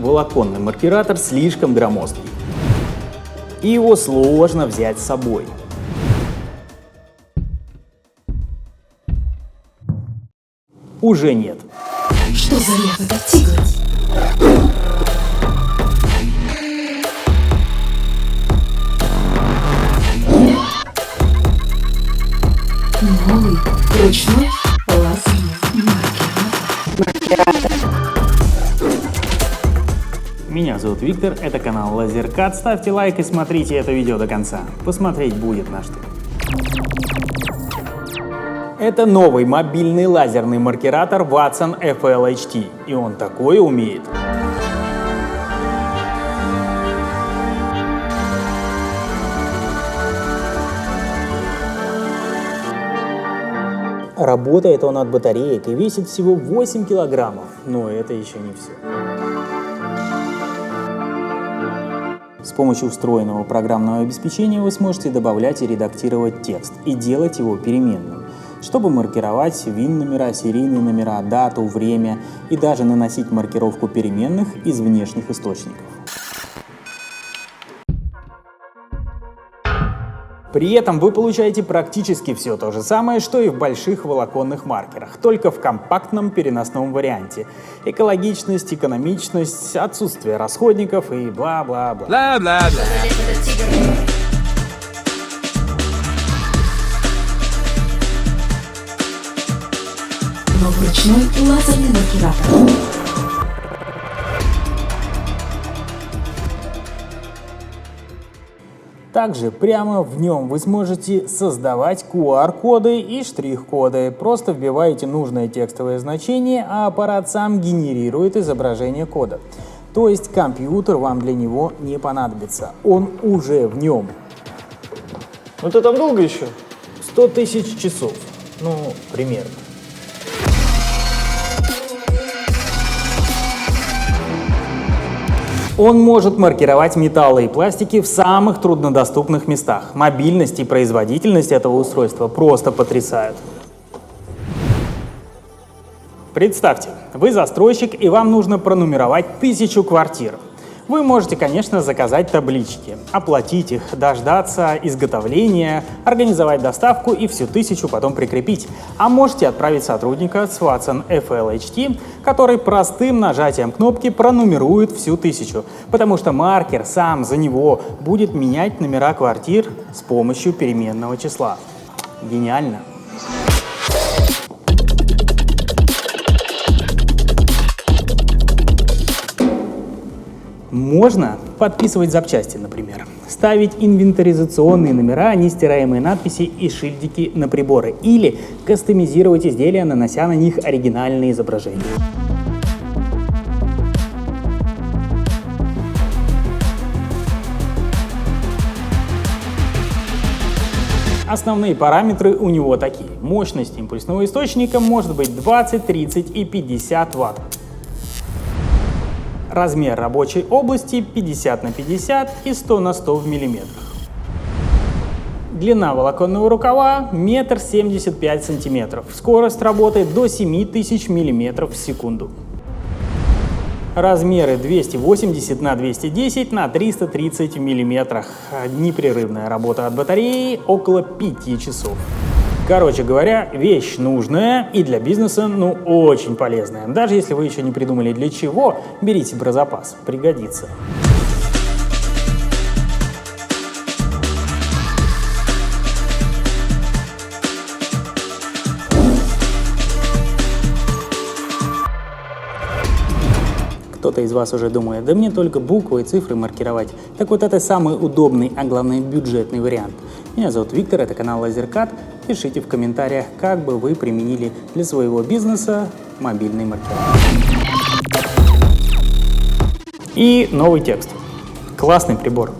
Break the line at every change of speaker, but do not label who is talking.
волоконный маркиратор слишком громоздкий, и его сложно взять с собой. Уже нет.
Что за лев этот тигр? Новый ручной лазерный маркиратор.
Меня зовут Виктор, это канал Лазеркат. Ставьте лайк и смотрите это видео до конца. Посмотреть будет на что. Это новый мобильный лазерный маркиратор Watson FL-HT, и он такое умеет. Работает он от батареек и весит всего 8 килограммов, но это еще не все. С помощью встроенного программного обеспечения вы сможете добавлять и редактировать текст и делать его переменным, чтобы маркировать ВИН-номера, серийные номера, дату, время и даже наносить маркировку переменных из внешних источников. При этом вы получаете практически все то же самое, что и в больших волоконных маркерах, только в компактном переносном варианте. Экологичность, экономичность, отсутствие расходников и бла-бла-бла.
Бла-бла-бла. Новый ручной лазерный маркиратор.
Также прямо в нем вы сможете создавать QR-коды и штрих-коды. Просто вбиваете нужное текстовое значение, а аппарат сам генерирует изображение кода. То есть компьютер вам для него не понадобится. Он уже в нем.
Ну ты там долго еще?
100 тысяч часов. Ну, примерно. Он может маркировать металлы и пластики в самых труднодоступных местах. Мобильность и производительность этого устройства просто потрясают. Представьте, вы застройщик, и вам нужно пронумеровать 1000 квартир. Вы можете, конечно, заказать таблички, оплатить их, дождаться изготовления, организовать доставку и всю 1000 потом прикрепить. А можете отправить сотрудника с Watson FL-HT, который простым нажатием кнопки пронумерует всю 1000, потому что маркер сам за него будет менять номера квартир с помощью переменного числа. Гениально! Можно подписывать запчасти, например, ставить инвентаризационные номера, нестираемые надписи и шильдики на приборы или кастомизировать изделия, нанося на них оригинальные изображения. Основные параметры у него такие. Мощность импульсного источника может быть 20, 30 и 50 Вт. Размер рабочей области 50 на 50 и 100 на 100 в миллиметрах. Длина волоконного рукава 1,75 см. Скорость работы до 7000 мм в секунду. Размеры 280 на 210 на 330 в миллиметрах. Непрерывная работа от батареи около 5 часов. Короче говоря, вещь нужная и для бизнеса, ну, очень полезная. Даже если вы еще не придумали для чего, берите про запас, пригодится. Кто-то из вас уже думает, да мне только буквы и цифры маркировать. Так вот это самый удобный, а главное бюджетный вариант. Меня зовут Виктор, это канал Лазеркат. Пишите в комментариях, как бы вы применили для своего бизнеса мобильный маркиратор. И новый текст. Классный прибор.